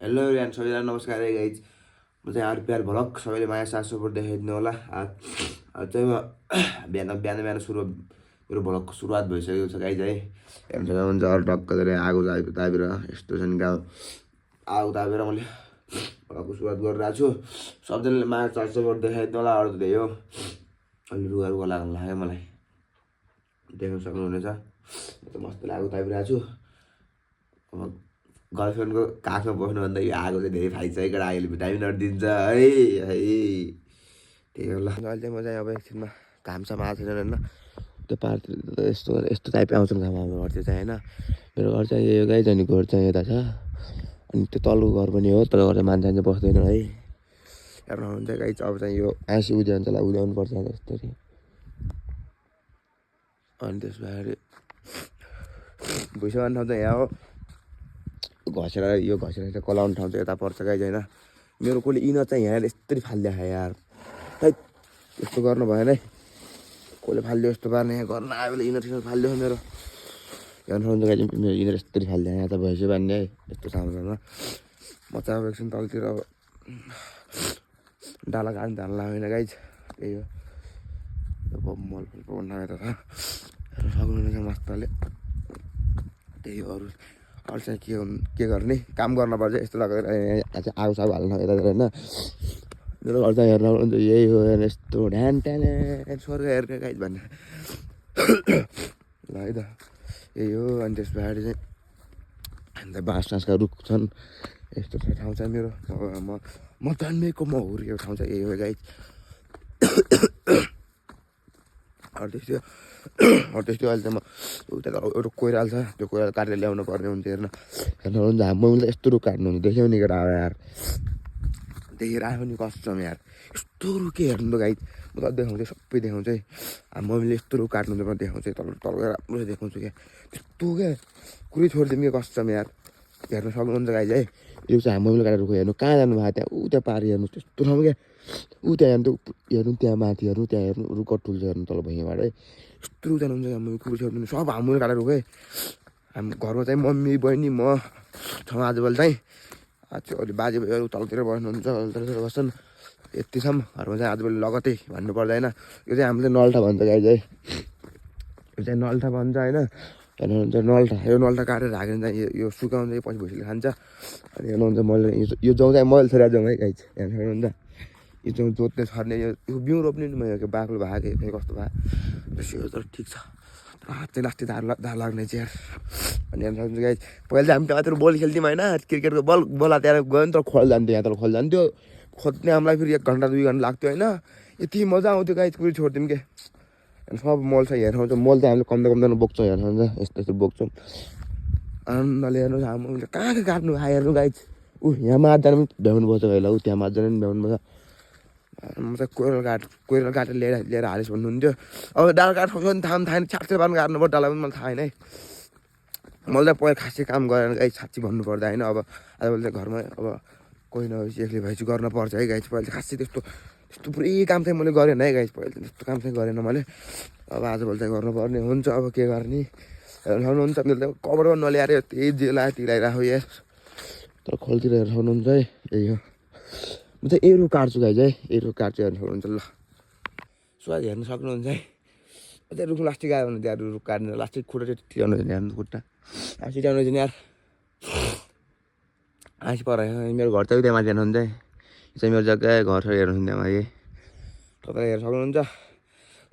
Hello everyone, सबैजना नमस्कार है गाइज। म चाहिँ आरपिआर भ्लग सबैले माया साथ सपोर्ट देखाइदिनु होला। आज चाहिँ म बिहान बिहान बिहान मेरो भ्लगको सुरुवात भइसकेको छ गाइज है। हेर्नु सक्नुहुन्छ अरू टक्क आगो तापेर यस्तो छ नि आगो तापेर मैले भ्लगको सुरुवात गरिरहेको छु। सबैजनाले माया साथ सपोर्ट देखाइदिनु होला। अरू त त्यही हो, अलि रुगा लाग्नु लाग्यो मलाई, देख्न सक्नुहुनेछ। मजाले आगो तापिरहेको छु। अब गर्लफ्रेन्डको काखमा बस्नुभन्दा यो आगो चाहिँ धेरै फाइदा छ है। अहिले भिटामिनहरू दिन्छ है त्यही हो। ल अहिले चाहिँ म चाहिँ अब एकछिनमा घामसम्म आएको छैन होइन, त्यो पाहाडतिर त यस्तो यस्तो टाइपको आउँछन् घाम हाम्रो घरतिर चाहिँ होइन। मेरो घर चाहिँ यो गाई झन् घर चाहिँ यता छ, अनि त्यो तल्लो घर पनि हो, तर घर चाहिँ मान्छे चाहिँ बस्दैन है। हेर्नुहुन्छ गाई चाहिँ अब चाहिँ यो आँसी उद्याउनलाई उद्याउनु पर्छ यस्तरी। अनि त्यस पछाडि भुइँसम्म ठाउँ चाहिँ यहाँ हो, घसेर यो घसेर चाहिँ कलाउने ठाउँ चाहिँ यता पर्छ गाइज होइन। मेरो कसले इनर चाहिँ यहाँ यस्तरी फालिदिया खायो यार, खै यस्तो गर्नु भएन है। कसले फालिदियो यस्तो पार्ने, यहाँ गर्न आयो भने इनर सिनर फालिदियो मेरो। हेर्नुहुन्छ गाइज मेरो इनर यस्तरी फालिदियो, यहाँ त भैँसी बान्ने है यस्तो सामनामा। म चाहिँ अब एकछिन तलतिर अब डाला काट्नु धान लाग्दैन गाइज, त्यही हो। अब मल बनाएर त हेर्नु सक्नुहुनेछ मजाले, त्यही हो। अरू चाहिँ के गर्ने, काम गर्न पर्छ यस्तो लगेर चाहिँ आगो सागो हाल्नु यतातिर होइन। मेरो घर चाहिँ हेर्नु यही हो, यस्तो ढ्यान ट्यान स्वर्ग हेर्ने गाइज भन्ने ल है त, यही हो। अनि त्यस पछाडि चाहिँ अन्त बाँस टाँसका रुख छन्, यस्तो ठाउँ चाहिँ मेरो। म जन्मेको म हुर्केको ठाउँ चाहिँ यही हो गाइज। अरू त्यस्तो अहिले चाहिँ म उता एउटा कोइराल छ, त्यो कोइराल काटेर ल्याउनु पर्ने हुन्छ। हेर्नुहुन्छ मैले यस्तो रुख काट्नुहुन्छ देख्यौ नि केटा यार, देखेर आयो नि कस्टम यार। यस्तो रुख हेर्नु त गाइज, म त देखाउँछु सबै देखाउँछु है। मैले यस्तो रुख काट्नुहुन्छ म देखाउँछु तल राम्रो देखाउँछु क्या। त्यस्तो क्या कुरै छोडिदिउँ क्या कस्टम यार, हेर्नु सक्नुहुन्छ गाइज है। यो चाहिँ हामीले काटेर रुख हेर्नु कहाँ जानु भएको, त्यहाँ उता पारि हेर्नु त्यस्तो ठाउँ क्या। त्यहाँ हेर्नु त्यहाँ माथि हेर्नु, त्यहाँ हेर्नु रुख ठुल्छ हेर्नु तल भुइँबाट है। यस्तो रुख जानुहुन्छ हामी कुरो छोड्नु सब हामीले काटेर रुख है। हामी घरमा चाहिँ मम्मी बहिनी म छौँ आजभोलि चाहिँ। अलि बाजे भाइहरू तलतिर बस्नुहुन्छ, तलतिर बस्छन् यतिसम्म। घरमा चाहिँ आजभोलि लगतै भन्नु पर्दैन। यो चाहिँ हामीले नल्टा भन्छ गाइज है, यो चाहिँ नल्टा भन्छ होइन। हेर्नुहुन्छ नल्टा, यो नल्टा काटेर राखेर चाहिँ यो सुकाउँछ, पछि भुइँले खान्छ। अनि हेर्नुहुन्छ मैले यो जौँ चाहिँ मैले छोडेर जाउँ है गाइज, हेर्नुहुन्छ यो जौँ जोत्ने छर्ने यो बिउँ रोप्ने नि मैले बाक्लो भएको खै कस्तो भयो तर ठिक छ। हात चाहिँ लास्टै धार लाग्ने चाहिँ यार। अनि हेर्नु सक्नुहुन्छ गाइज, पहिला चाहिँ हामी त्यहाँतिर बल खेल्थ्यौँ होइन, क्रिकेटको बल त्यहाँ गयो नि, तर खोल जान्थ्यो, यहाँ तल खोल जान्थ्यो। खोज्ने हामीलाई फेरि 1 घन्टा 2 घन्टा लाग्थ्यो होइन। यति मजा आउँथ्यो गाइज, कुरै छोडिदिउँ के। अनि सब मल छ हेर्नुहुन्छ, मल चाहिँ हामीले कम्ती बोक्छौँ हेर्नुहुन्छ, यस्तो बोक्छौँ आनन्दले। हेर्नु हामीले कहाँ काट्नु आयो हेर्नु गाइज, यहाँ माझजना पनि भ्याउनु पर्छ पहिला, त्यहाँ माझजना पनि भ्याउनु पर्छ। म चाहिँ कोइराल काटेर लिएर हालिस् भन्नुहुन्थ्यो। अब डाला काट्नु पनि थाहा छैन, छाँटेर पार्नु काट्नु पर्यो डाला पनि मलाई थाहा छैन है। मैले चाहिँ पहिला खासै काम गरेन गाइज, साँच्ची भन्नुपर्दा होइन। अब आजभोलि चाहिँ घरमा अब कोही नभएपछि एक्लै भएपछि गर्न पर्छ है गाइज। पहिला चाहिँ खासै त्यस्तो पुरै काम चाहिँ मैले गरेन है गाइज, पहिला त्यस्तो काम चाहिँ गरेन मैले। अब आजभोलि चाहिँ गर्नुपर्ने हुन्छ, अब के गर्ने। हेर्नुहुन्छ मैले त कभर नल्याएर त्यही जिलाइराख्यो यार, तर खोलतिर हेर्नु सक्नुहुन्छ है, यही हो। म चाहिँ यही रुख काट्छु गाइज है, यही रुख काट्छु हेर्नु सक्नुहुन्छ। ल स्वाद हेर्नु सक्नुहुन्छ है, त्यहाँ रुख लास्टिक आयो भने त्यहाँ रुख काट्ने लास्टिक खुट्टा चाहिँ टिराउनु हुँदैन, हाम्रो खुट्टा आँसी टिराउनु चाहिँ यार आँसी परायो। मेरो घर चाहिँ त्यहाँ माथि हेर्नुहुन्छ है, यो चाहिँ मेरो जग्गा घर छ हेर्नुहुन्छ त्यहाँ माथि, तपाईँले हेर्नु सक्नुहुन्छ।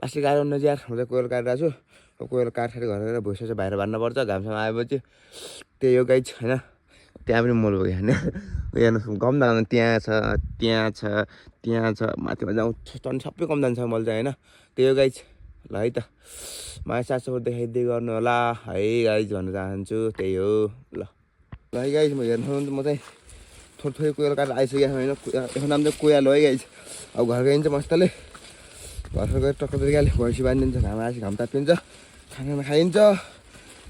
लास्टिक आयो भने चाहिँ यार म चाहिँ कोइराल काटिरहेको छु। अब कोइराल काटेर घरेर भुइँसो चाहिँ बाहिर बाँध्नु पर्छ घामसँग आएपछि, त्यही हो गाइज होइन। त्यहाँ पनि मल भयो होइन, हेर्नु कम दाम त्यहाँ छ माथिमा जाउँ टन सबै कम जान्छ मल चाहिँ होइन। त्यही हो गाइज। ल है त, माया साथ सपोर्ट देखाइदिँदै गर्नु होला है गाइज भन्न चाहन्छु, त्यही हो। ल है गाइज, म हेर्नु म चाहिँ थोरै कोइराल काटेर आइसकेको होइन। यसको नाम चाहिँ कोइराल हो है गाइज। अब घर गइन्छ मस्तले, घर गएर टक्क तरिकाले भैँसी बाँधिदिन्छ, घाम आएपछि घाम तापिन्छ, खानामा खाइन्छ,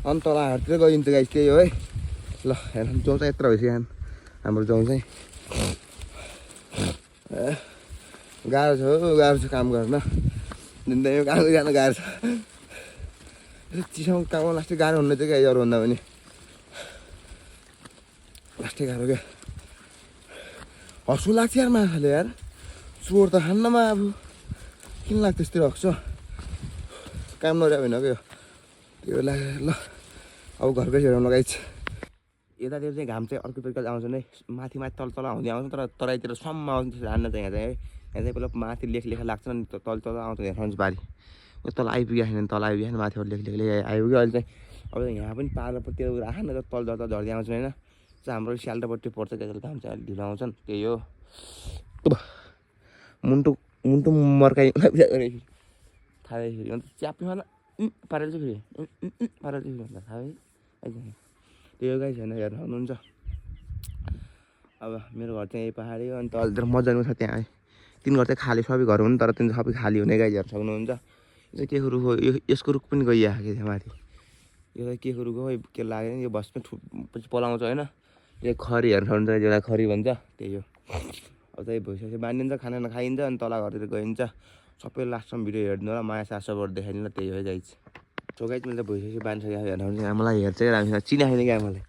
अनि तल हाटतिर गइन्छ गाइज, त्यही हो है। ल हेर्नु जौँ चाहिँ यत्रो भइसक्यो हाम्रो जौँ चाहिँ। गाह्रो छ काम गर्न, जिन्दगीमा काम गरिरहनु गाह्रो छ। चिसोमा काम लास्टै गाह्रो हुनु चाहिँ क्या, अरूभन्दा पनि लास्टै गाह्रो क्या। हँसु लाग्छ यार माछाले यार चोर त खान्नमा अब किन लाग्छ त्यस्तै रक्छ काम नर्या होइन क्या त्यो लाग्यो ल अब घरकै छेउमा लगाइछ यतातिर चाहिँ घाम चाहिँ अर्को तरिकाले आउँछ नै माथि माथि तल तल आउँदै आउँछ तर तराईतिर सम्म आउँछ हान्न चाहिँ यहाँ चाहिँ है यहाँ चाहिँ पहिला माथि लेख लाग्छ नि तल तल आउँछ हेर्नुहुन्छ बारी तल आइपुग्यो छैन तल आइपुग्यो छैन माथिबाट लेख आइपुग्यो अहिले चाहिँ अब यहाँ पनि पाहाडपट्टि राख न तल झर्दा झर्दै आउँछ होइन चाहिँ हाम्रो स्याल्टापट्टि पर्छ त्यसले घाम चाहिँ अलिक ढिलो आउँछन् त्यही हो मुन्टु मुन्टु मर्काइ थाहा फेरि अन्त च्याप्पी होला पारेर चाहिँ फेरि पारेर चाहिँ फेरि थाहा है त्यो गाई छैन हेर्नु सक्नुहुन्छ अब मेरो घर चाहिँ यही पाहाडी हो अनि तलतिर मजाको छ त्यहाँ तिन घर चाहिँ खाली सबै घर हुन् तर तिन सबै खाली हुने गाई हेर्नु सक्नुहुन्छ यो चाहिँ के रुख हो यसको रुख पनि गइहाल्यो त्यहाँ माथि यो चाहिँ के रुख हो के लाग्यो यो बसमा पछि पलाउँछ होइन यो खरी हेर्नु सक्नुहुन्छ यसलाई खरी भन्छ त्यही हो अब चाहिँ भइसक्यो बाँधिन्छ खाना खाइन्छ अनि तल घरतिर गइन्छ सबै लास्टसम्म भिडियो हेर्नु होला माया सासबाट देखाइदिनु त्यही हो गाई सो गाई मैले त भइसक्यो बाँधिसक्यो हेर्नु आमालाई हेर्छ राम्रोसँग चिना छैन कि आमालाई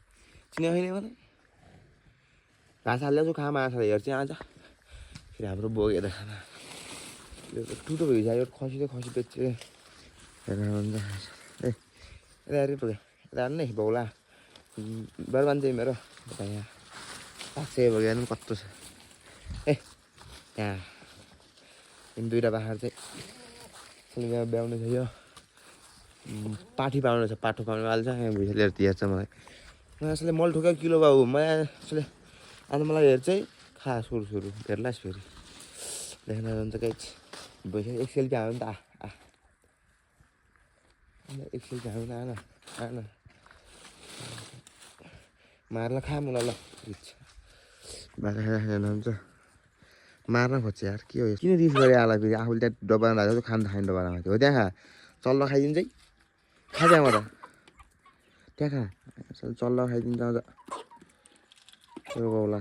चिना छैन मलाई घाँस हाल्दैछु खा माछा हेर्छ आज फेरि हाम्रो बोकेर खाना टुटो भइसक्यो खसी त खसी बेच्छ हेर्नु हुन्छ ए यता पुग्यो यता हाल्नु नि बौला बर्बान चाहिँ मेरो यहाँ लाग्छ बगेर पनि कस्तो छ ए यहाँ दुईवटा बाख्रा चाहिँ ब्याउने छ यो पाठी पाउनु छ पाठो पाउनु हाल्छ यहाँ भुइँचा लिएर हेर्छ मलाई यसले मल ठोक्यो किलो बाबु मलाई यसले आज मलाई हेर्छ है खा सुरु हेर्लास् फेरि देख्न जान्छ गाई भइसक्यो एक सेल्फी हाल्नु त एक सेल्फी हाल्नु आएन आएन मार्न खा मलाई ल हेर्नुहुन्छ मार्न खोज्छ यार के हो किन रिस गरे आला फेरि आफूले त्यहाँ डब्बामा राखेको खान त खाने डब्बामा थियो हो त्यहाँ खा चल्लो खाइदिन्छ है खा त्यहाँ म त त्यहाँ खा चल्लो खाइदिन्छ अझ त्यो बाउला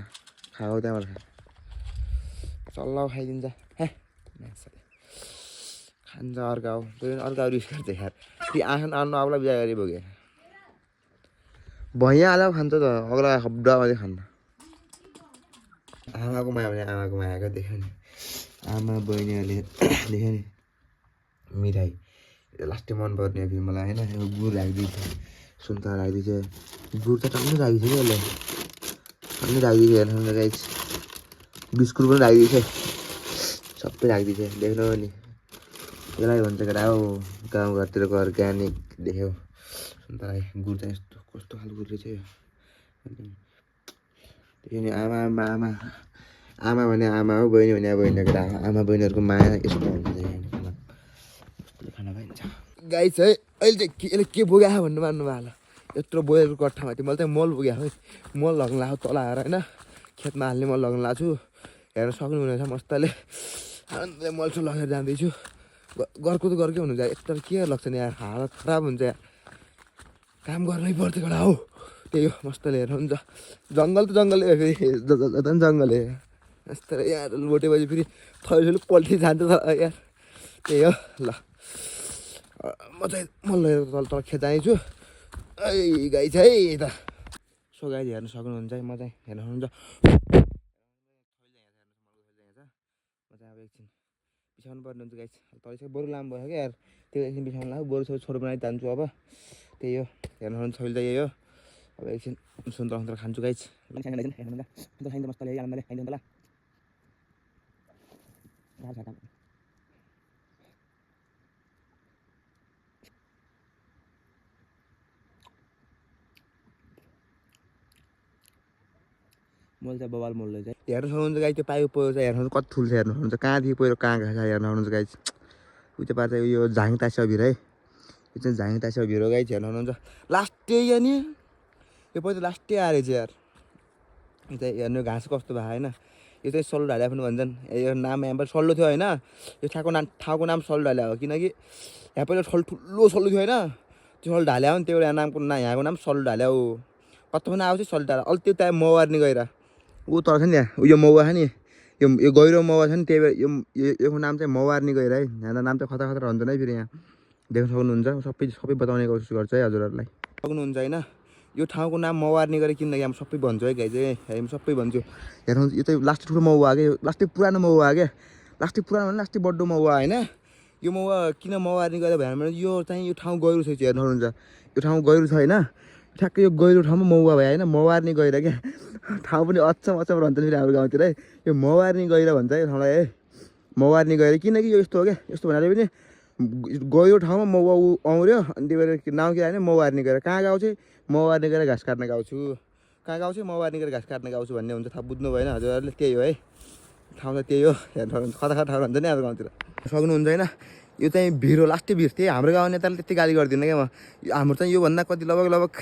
खाऊ त्यहाँबाट खा चल्लो खाइदिन्छ हे खान्छ अर्को रिस गर्छ यार ती आँखा आउनु आउला बिहा गरी बोक्यो भैया आला खान्छ त अग्ला डब्बा चाहिँ खान्न आमाको माया भने आमाको मायाको देख्यो नि आमा बहिनीहरूले देख्यो नि मिठाई लास्टै मनपर्ने फेरि मलाई होइन गुड राखिदिन्छ सुन्तला राखिदिन्छ गुड त टन्नै राखिदिन्छ कि यसले टन्नै राखिदिन्छ हेर्नु गाई बिस्कुट पनि राखिदिन्छ सबै राखिदिन्छ देख्नु नि यसलाई भन्छ केटा हो गाउँघरतिरको अर्ग्यानिक देख्यो सुन्तला गुड चाहिँ यस्तो कस्तो खालको गुड रहेछ यो देख्यो नि आमा आमा आमा आमा भने आमा हो बहिनी भने बहिनीको आमा बहिनीहरूको माया यस्तो हुन्छ खाना पाइन्छ गाई चाहिँ अहिले चाहिँ यसले के बोक्यो भन्नु मान्नु होला यत्रो बोयरको कट्ठामा थियो मैले चाहिँ मल बोक्यो है मल लग्नु लाग्यो तल आएर होइन खेतमा हाल्ने मल लग्नु लाग्छु हेर्न सक्नुहुनेछ मस्तले आनन्दले मलसो लगेर जाँदैछु घरको त घरकै हुनुहुन्छ यत्रो के लाग्छ नि यार हालत खराब हुन्छ यार काम गर्नै पर्थ्यो एउटा हो त्यही हो मस्तले हेर्नुहुन्छ जङ्गल त जङ्गलै फेरि जता पनि जङ्गलै यस्तो यहाँ लोटेपछि फेरि थैलो पल्टी जान्छ त यार त्यही हो ल म चाहिँ मल लगेर तल तल खेत जाँदैछु ऐ गाई छ है त सो गाई हेर्नु सक्नुहुन्छ है म चाहिँ हेर्नु सक्नुहुन्छ म चाहिँ अब एकछिन बिछाउनु पर्ने हुन्छ गाई तल चाहिँ बरु लामो भयो क्या यार त्यो एकछिन बिछाउनु लाग्यो बरु छोरो बनाइ जान्छु अब त्यही हो हेर्नु सक्नुहुन्छ छैन त यही हो अब एकछिन सुन्तला खान्छु गाई हेर्नु खाइन्छ मस्तले आनन्दले खाइन्छ ल मल चाहिँ बबाल मल चाहिँ हेर्नु सक्नुहुन्छ गाई त्यो पाइप पहिरो चाहिँ हेर्नु कति ठुलो छ हेर्नु सक्नुहुन्छ कहाँदेखि पहिरो कहाँ गएको छ हेर्नु सक्नुहुन्छ गाई उ त्यो पार चाहिँ यो झाङ तासिया भिर है यो चाहिँ झाङ तासिया भिर गाई हेर्नु सक्नुहुन्छ लास्टै यहाँ नि यो पहिला लास्टै आएर चाहिँ यार यो चाहिँ हेर्नु घाँस कस्तो भयो होइन यो चाहिँ सल्लो ढालिया पनि भन्छन् यो नाम यहाँ सल्लो थियो होइन यो ठाउँको नाम सल्लो ढालिया हो किनकि यहाँ पहिला ठुलो सल्लो थियो होइन त्यो सल्लो ढालिया हो नि त्यो नामको यहाँको नाम सल्लो ढालिया हो कस्तो पनि आउँछ सल्लो ढालिया अलि त्यो टाइम मौवार्ने गएर ऊ तर छ नि यहाँ यो मौवा छ नि यो गहिरो मौवा छ नि त्यही भएर यो नाम चाहिँ मौवार्ने गएर है यहाँ नाम चाहिँ खतरा हुन्छ नै फेरि यहाँ देख्न सक्नुहुन्छ सबै बताउने कोसिस गर्छ है हजुरहरूलाई सक्नुहुन्छ होइन यो ठाउँको नाम मौवार्नी गरेर किन यहाँ सबै भन्छु है गाइज है म सबै भन्छु हेर्नु यो त लास्टै ठुलो मौवा क्या लास्टै पुरानो मौवा क्या लास्टै पुरानो भने लास्टै बड्डो मौवा होइन यो मौवा किन मौवार्नी गरेर भने यो चाहिँ यो ठाउँ गहिरो छ हेर्नुहुन्छ यो ठाउँ गहिरो छ होइन ठ्याक्कै यो गहिरो ठाउँमा मौवा भयो होइन मौवार्नी गहिरो क्या ठाउँ पनि अचम्म भन्छ फेरि हाम्रो गाउँतिर है यो मौवार्नी गहिरो भन्छ यो ठाउँलाई है मौवार्नी गहिरो किनकि यो यस्तो हो क्या यस्तो भन्नाले पनि गहिरो ठाउँमा मौवा आउँयो अनि त्यही भएर नाउँ के आयो मौवार्नी गएर कहाँ गाउँ चाहिँ मौवार्नी गरेर घाँस काट्न गाउँछु कहाँ गाउँ चाहिँ मौवार्नी गरेर घाँस काट्न गाउँछु भन्ने हुन्छ थाहा बुझ्नु भएन हजुरहरूले त्यही हो है ठाउँ त त्यही हो हेर्नु खता खता ठाउँ हुन्छ नि अब गाउँतिर सक्नुहुन्छ होइन यो चाहिँ भिर हो लास्टै भिर त्यही हाम्रो गाउँ नेताले त्यति गाली गरिदिनु क्या म हाम्रो चाहिँ योभन्दा कति लगभग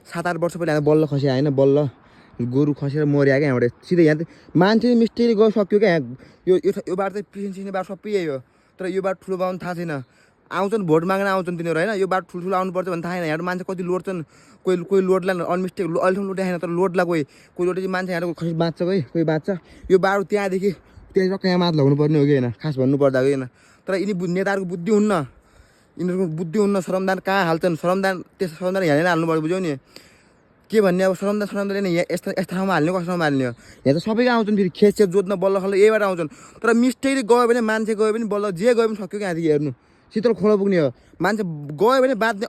7-8 वर्ष पहिला बल्ल खस्यो होइन बल्ल गोरु खसेर मर्या क्या यहाँबाट सिधै यहाँ मान्छे मिस्टेकले गइसक्यो क्या यो बार चाहिँ पिसिने बार सबै यही हो तर यो बार ठुलो बाउनु थाहा छैन आउँछन् भोट माग्न आउँछन् तिनीहरू होइन यो बार ठुल्ठुलो आउनुपर्छ भन्ने थाहा छैन यहाँ मान्छे कति लोड्छन् कोही लोडलाई अनमिस्टेक अहिलेसम्म लोटाएन तर लोडलाई कोही लोटे चाहिँ मान्छे यहाँ खसी बाँच्छ कोही बाँच्छ यो बार त्यहाँदेखि त्यहाँ टक्क यहाँ माथि लगाउनु पर्ने हो कि होइन खास भन्नुपर्दा होइन तर यिनी नेताहरूको बुद्धि हुन्न यिनीहरूको बुद्धि हुन्न श्रमदान कहाँ हाल्छन् श्रमदान त्यस्तो श्रमदान यहाँ नै हाल्नुपर्छ बुझ्यौ नि के भन्ने अब श्रमदान यहाँ यस्तो ठाउँमा हाल्ने कस्तो ठाउँमा हाल्ने हो यहाँ त सबैको आउँछन् फेरि खेत जोत्न बल्ल खल्ल यहीबाट आउँछन् तर मिस्टेकले गयो भने मान्छे गयो भने बल्ल जे गयो पनि सक्यो त्यहाँदेखि हेर्नु शीतल खोला पुग्ने हो मान्छे गयो भने बाँच्ने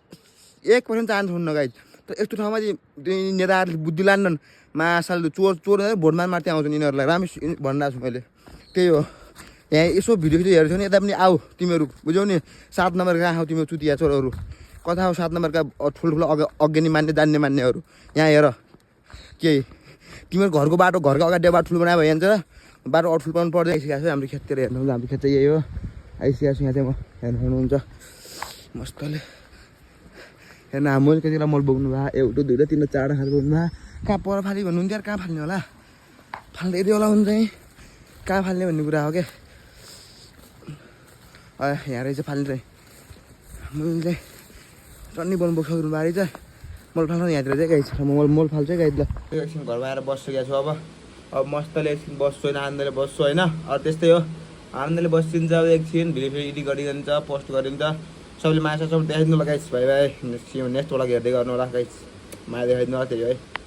1% चान्स हुन्न गाइज तर यस्तो ठाउँमा चाहिँ नेताहरूले बुद्धि लान्नन् मासाल चोर भोट मार्दै आउँछन् यिनीहरूलाई राम्रै भनिरहेको छु मैले त्यही हो यहाँ यसो भिडियो हेर्छौ नि यता पनि आऊ तिमीहरू बुझ्यौ नि 7 नम्बर कहाँ आऊ तिमीहरू चुतिया चोरहरू कता हो 7 नम्बरका ठुल्ठुलो अग्नि मान्ने जान्ने मान्नेहरू यहाँ हेर के तिमीहरू घरको बाटो घरको अगाडि बाटो ठुलो बनायो भइहाल्छ बाटो ठुलो बनाउनु पर्दैन आइसकेको छु हाम्रो खेततिर हेर्नु हाम्रो खेत चाहिँ यही हो आइसकेको छु यहाँ चाहिँ म हेर्नुहुन्छ मस्तले हेर्नु मैले कतिवटा मल बोक्नु भयो 1 2 3 4 खालको बोक्नु भयो कहाँ पर फाली भन्नुहुन्छ यार कहाँ फाल्ने होला फाल्दै यति होला हुन्छ है कहाँ फाल्ने भन्ने कुरा हो क्या यहाँ रहेछ फाल्ने चाहिँ मैले चाहिँ टन्नी बन बोक्छ बारी चाहिँ मल फाल्नु यहाँतिर चाहिँ गाई छ म मल फाल्छु है गाई ल एकछिन घरमा आएर बसिसकेको छु अब मस्तले एकछिन बस्छु होइन आनन्दले बस्छु होइन अरू त्यस्तै हो आनन्दले बसिदिन्छ अब एकछिन भिडियो फेरि एडिट गरिदिन्छ पोस्ट गरिदिन्छ सबैले माया सब देखाइदिनु होला गाइस भाइ नेक्स्ट वाला हेर्दै गर्नु होला गाइस माया देखाइदिनु होला त्यही है